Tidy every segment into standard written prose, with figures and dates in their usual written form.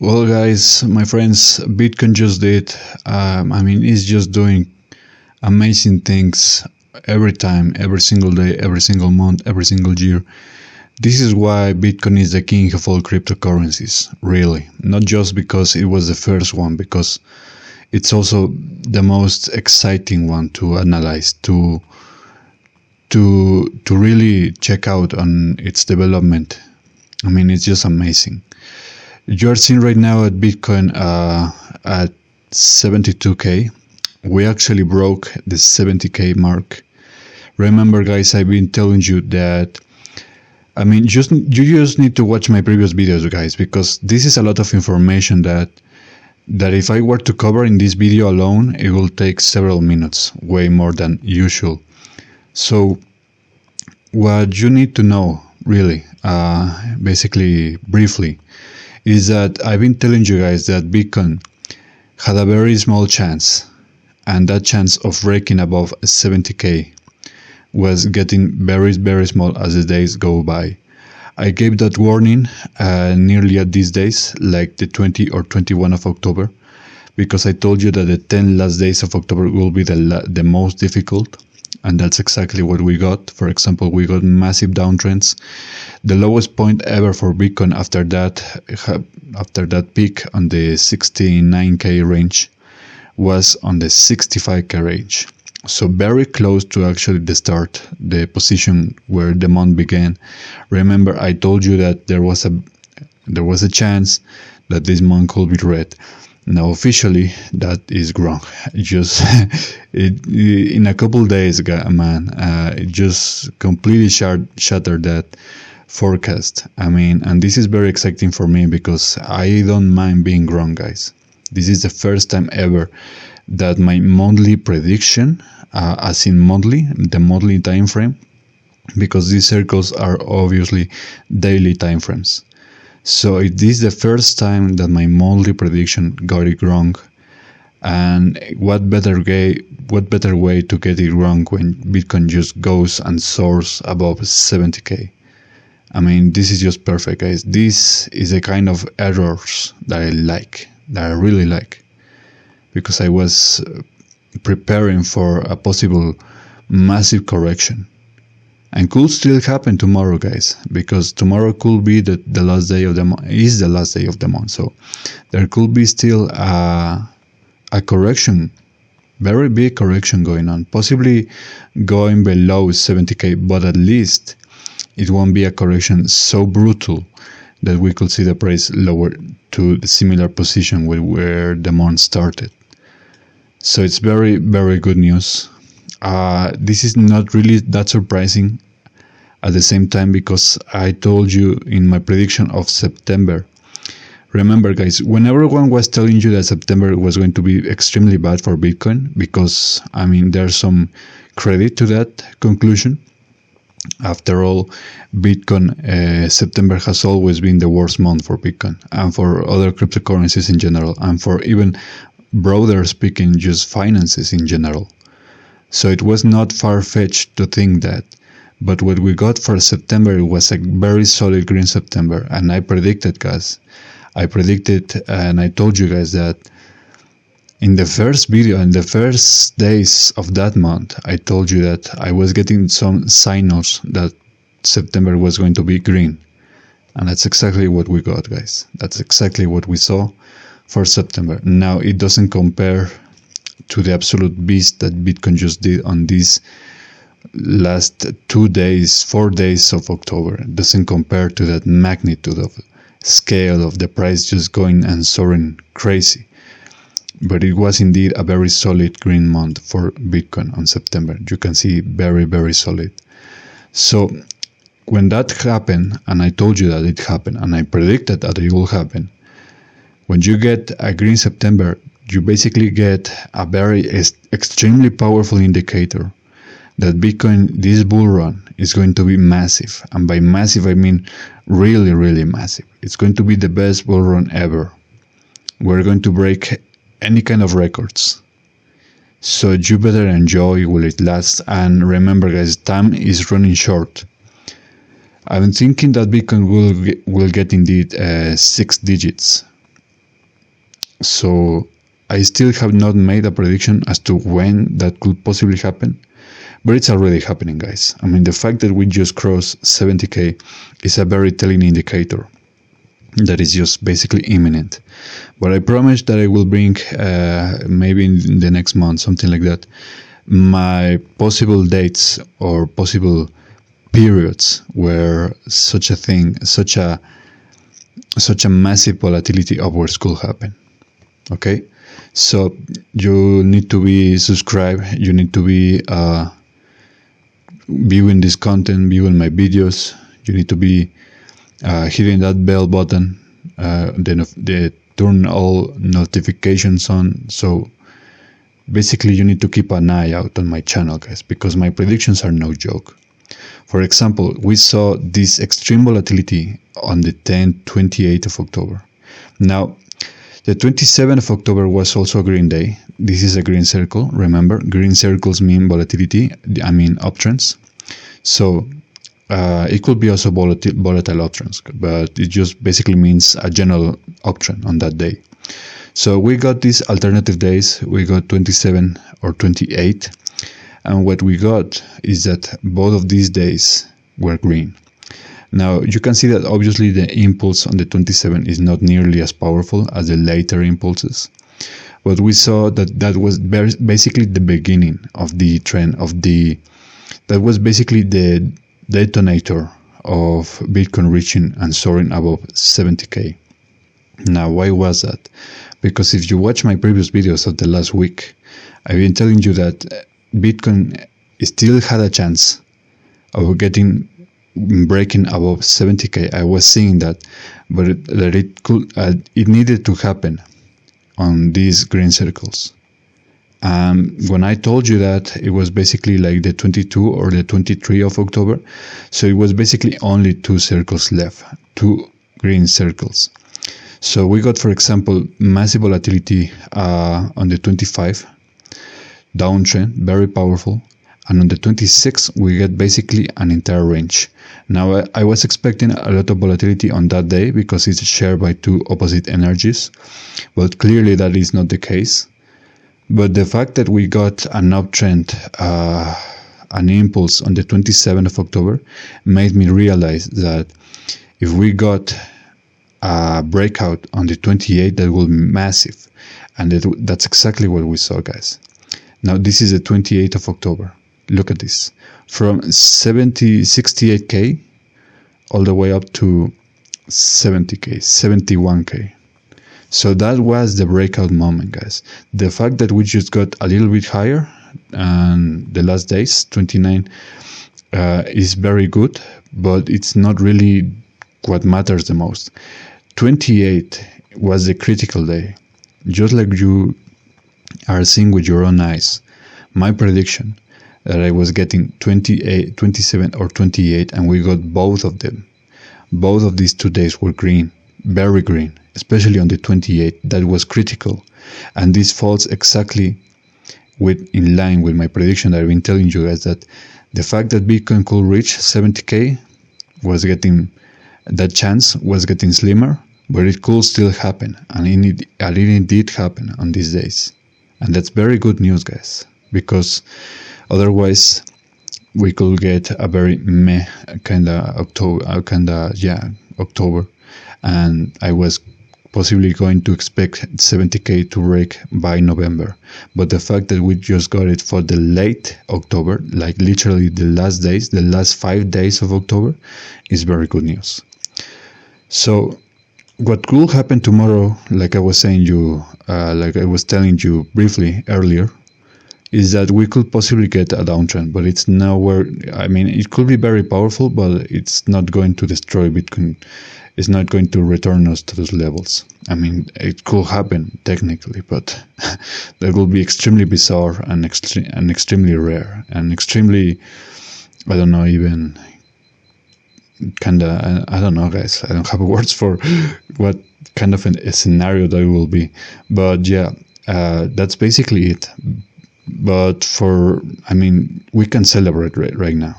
Well, guys, my friends, Bitcoin just did. It's just doing amazing things every time, every single day, every single month, every single year. This is why Bitcoin is the king of all cryptocurrencies, really. Not just because it was the first one, because it's also the most exciting one to analyze, to really check out on its development. It's just amazing. You're seeing right now at Bitcoin at 72k. We actually broke the 70k mark. Remember, guys, I've been telling you that. You just need to watch my previous videos, guys, because this is a lot of information that if I were to cover in this video alone, it will take several minutes, way more than usual. So, what you need to know, really, basically, briefly, is that I've been telling you guys that Bitcoin had a very small chance, and that chance of breaking above 70k was getting very, very small as the days go by. I gave that warning nearly at these days, like the 20 or 21 of October, because I told you that the 10 last days of October will be the most difficult. And that's exactly what we got. For example, we got massive downtrends. The lowest point ever for Bitcoin after that peak on the 69k range was on the 65k range. So very close to actually the position where the month began. Remember, I told you that there was a chance that this month could be red. Now officially that is wrong. In a couple days, man, it just completely shattered that forecast. And this is very exciting for me because I don't mind being wrong, guys. This is the first time ever that my monthly prediction, as in the monthly time frame, because these circles are obviously daily time frames. So it is the first time that my monthly prediction got it wrong. And what better way to get it wrong when Bitcoin just goes and soars above 70k? This is just perfect, guys. This is a kind of errors that I really like, because I was preparing for a possible massive correction. And could still happen tomorrow, guys, because tomorrow could be the last day of the month. Is the last day of the month, so there could be still a correction, very big correction going on, possibly going below 70k, but at least it won't be a correction so brutal that we could see the price lower to the similar position where the month started. So it's very, very good news. This is not really that surprising at the same time, because I told you in my prediction of September. Remember, guys, when everyone was telling you that September was going to be extremely bad for Bitcoin, because there's some credit to that conclusion. After all, Bitcoin, September has always been the worst month for Bitcoin and for other cryptocurrencies in general, and for even broader speaking, just finances in general. So it was not far-fetched to think that. But what we got for September was a very solid green September. And I predicted, guys. And I told you guys that in the first video, in the first days of that month, I told you that I was getting some signals that September was going to be green. And that's exactly what we got, guys. That's exactly what we saw for September. Now, it doesn't compare to the absolute beast that Bitcoin just did on these last 4 days of October. It doesn't compare to that magnitude of scale of the price just going and soaring crazy. But it was indeed a very solid green month for Bitcoin on September. You can see very, very solid. So when that happened, and I told you that it happened, and I predicted that it will happen, when you get a green September, you basically get a very extremely powerful indicator that Bitcoin, this bull run, is going to be massive. And by massive, I mean really, really massive. It's going to be the best bull run ever. We're going to break any kind of records. So you better enjoy while it lasts. And remember, guys, time is running short. I'm thinking that Bitcoin will get indeed 6 digits. So I still have not made a prediction as to when that could possibly happen, but it's already happening, guys. I mean, the fact that we just crossed 70k is a very telling indicator that is just basically imminent. But I promise that I will bring, maybe in the next month, something like that, my possible dates or possible periods where such a thing, such a massive volatility upwards could happen. Okay, so you need to be subscribed. You need to be viewing this content, viewing my videos. You need to be hitting that bell button, the turn all notifications on. So basically, you need to keep an eye out on my channel, guys, because my predictions are no joke. For example, we saw this extreme volatility on the 28th of October. Now, the 27th of October was also a green day. This is a green circle. Remember, green circles mean volatility, I mean uptrends. So it could be also volatile uptrends, but it just basically means a general uptrend on that day. So we got these alternative days. We got 27 or 28. And what we got is that both of these days were green. Now, you can see that obviously the impulse on the 27 is not nearly as powerful as the later impulses. But we saw that that was basically the beginning of the trend, that was basically the detonator of Bitcoin reaching and soaring above 70k. Now, why was that? Because if you watch my previous videos of the last week, I've been telling you that Bitcoin still had a chance of breaking above 70k. I was seeing that, but it needed to happen on these green circles. When I told you that, it was basically like the 22 or the 23 of October, so it was basically only two circles left, two green circles. So we got, for example, massive volatility on the 25. Downtrend, very powerful, and on the 26th we get basically an entire range. Now I was expecting a lot of volatility on that day because it's shared by two opposite energies, but clearly that is not the case. But the fact that we got an uptrend, an impulse on the 27th of October made me realize that if we got a breakout on the 28th, that will be massive, and that's exactly what we saw, guys. Now this is the 28th of October. Look at this. From 68k all the way up to 70k, 71k. So that was the breakout moment, guys. The fact that we just got a little bit higher and the last days, 29, is very good, but it's not really what matters the most. 28 was the critical day. Just like you are seeing with your own eyes, my prediction that I was getting 28, 27 or 28, and we got both of them. Both of these 2 days were green, very green, especially on the 28th. That was critical, and this falls exactly in line with my prediction that I've been telling you guys, that the fact that Bitcoin could reach 70k that chance was getting slimmer, but it could still happen, and it did happen on these days. And that's very good news, guys, because otherwise we could get a very meh kind of October, and I was possibly going to expect 70k to break by November. But the fact that we just got it for the late October, like literally the last 5 days of October, is very good news. So what could happen tomorrow, like I was telling you briefly earlier, is that we could possibly get a downtrend, but it's nowhere. I mean, it could be very powerful, but it's not going to destroy Bitcoin. It's not going to return us to those levels. I mean, it could happen technically, but that will be extremely bizarre and extremely rare and extremely, I don't know, even kind of, I don't know, guys. I don't have words for what kind of a scenario that will be. But yeah, that's basically it. But we can celebrate right now,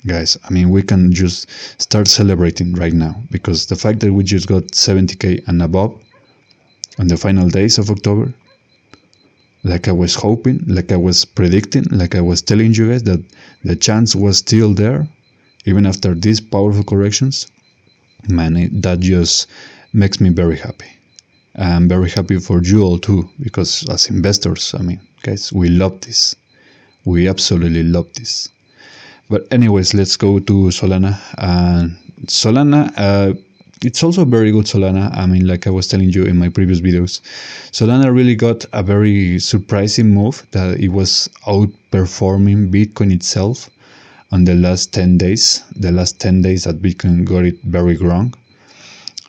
guys. I mean, we can just start celebrating right now, because the fact that we just got 70k and above on the final days of October, like I was hoping, like I was predicting, like I was telling you guys that the chance was still there, even after these powerful corrections. Man, that just makes me very happy. I'm very happy for you all too, because as investors, I mean, guys, we love this. We absolutely love this. But anyways, let's go to Solana. Solana, it's also very good Solana. I mean, like I was telling you in my previous videos, Solana really got a very surprising move that it was outperforming Bitcoin itself on the last 10 days. The last 10 days that Bitcoin got it very wrong.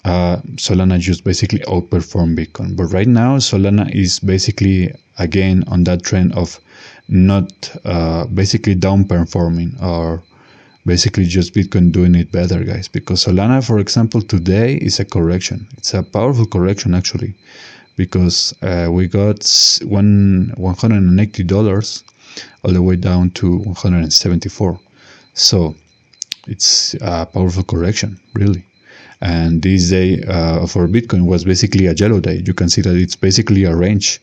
Solana just basically outperformed Bitcoin. But right now, Solana is basically again on that trend of not basically downperforming, or basically just Bitcoin doing it better, guys. Because Solana, for example, today is a correction. It's a powerful correction actually, because we got $180 all the way down to 174. So it's a powerful correction, really. And this day for Bitcoin was basically a yellow day. You can see that it's basically a range.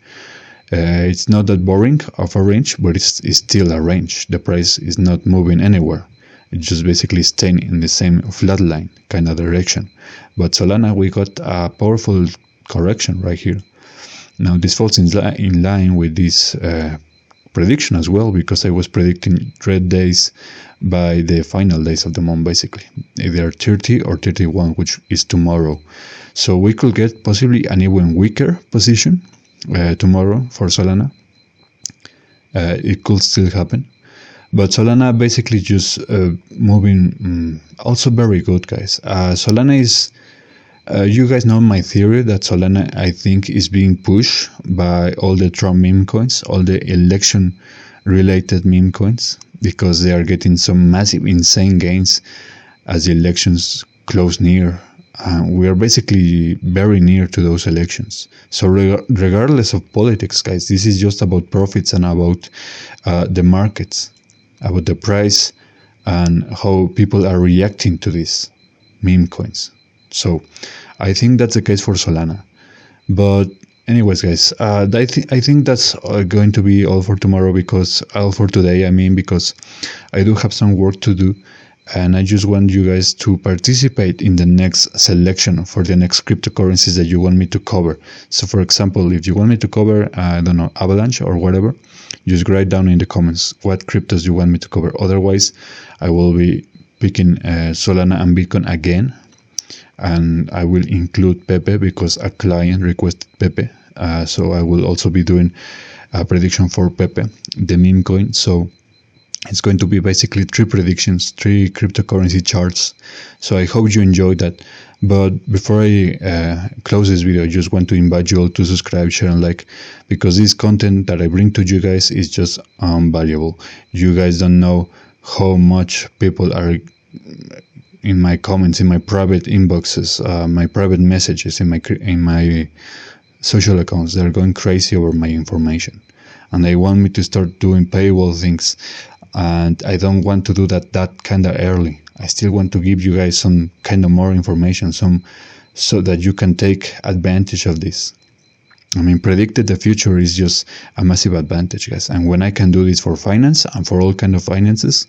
It's not that boring of a range, but it's still a range. The price is not moving anywhere. It's just basically staying in the same flat line kind of direction. But Solana, we got a powerful correction right here. Now this falls in line with this prediction as well, because I was predicting red days by the final days of the month, basically either 30 or 31, which is tomorrow. So we could get possibly an even weaker position tomorrow for Solana. It could still happen, but Solana basically just moving also very good, guys. Solana is you guys know my theory that Solana, I think, is being pushed by all the Trump meme coins, all the election related meme coins, because they are getting some massive, insane gains as the elections close near. We are basically very near to those elections. So regardless of politics, guys, this is just about profits and about the markets, about the price and how people are reacting to these meme coins. So I think that's the case for Solana. But anyways, guys, I think that's going to be all for tomorrow, because all for today, I mean, because I do have some work to do, and I just want you guys to participate in the next selection for the next cryptocurrencies that you want me to cover. So for example, if you want me to cover, I don't know, Avalanche or whatever, just write down in the comments what cryptos you want me to cover. Otherwise, I will be picking Solana and Bitcoin again, and I will include Pepe because a client requested Pepe. So I will also be doing a prediction for Pepe, the meme coin. So it's going to be basically 3 predictions, 3 cryptocurrency charts. So I hope you enjoyed that. But before I close this video, I just want to invite you all to subscribe, share, and like, because this content that I bring to you guys is just invaluable. You guys don't know how much people are in my comments, in my private inboxes, my private messages, in my social accounts. They're going crazy over my information, and they want me to start doing paywall things, and I don't want to do that kind of early. I still want to give you guys some kind of more information, so that you can take advantage of this. I mean, predicting the future is just a massive advantage, guys. And when I can do this for finance and for all kind of finances,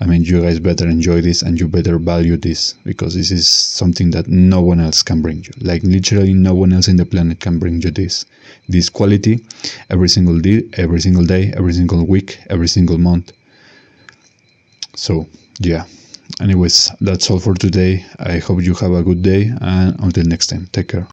I mean, you guys better enjoy this, and you better value this, because this is something that no one else can bring you. Like literally no one else in the planet can bring you this quality every single day, every single week, every single month. So yeah, anyways, that's all for today. I hope you have a good day, and until next time, take care.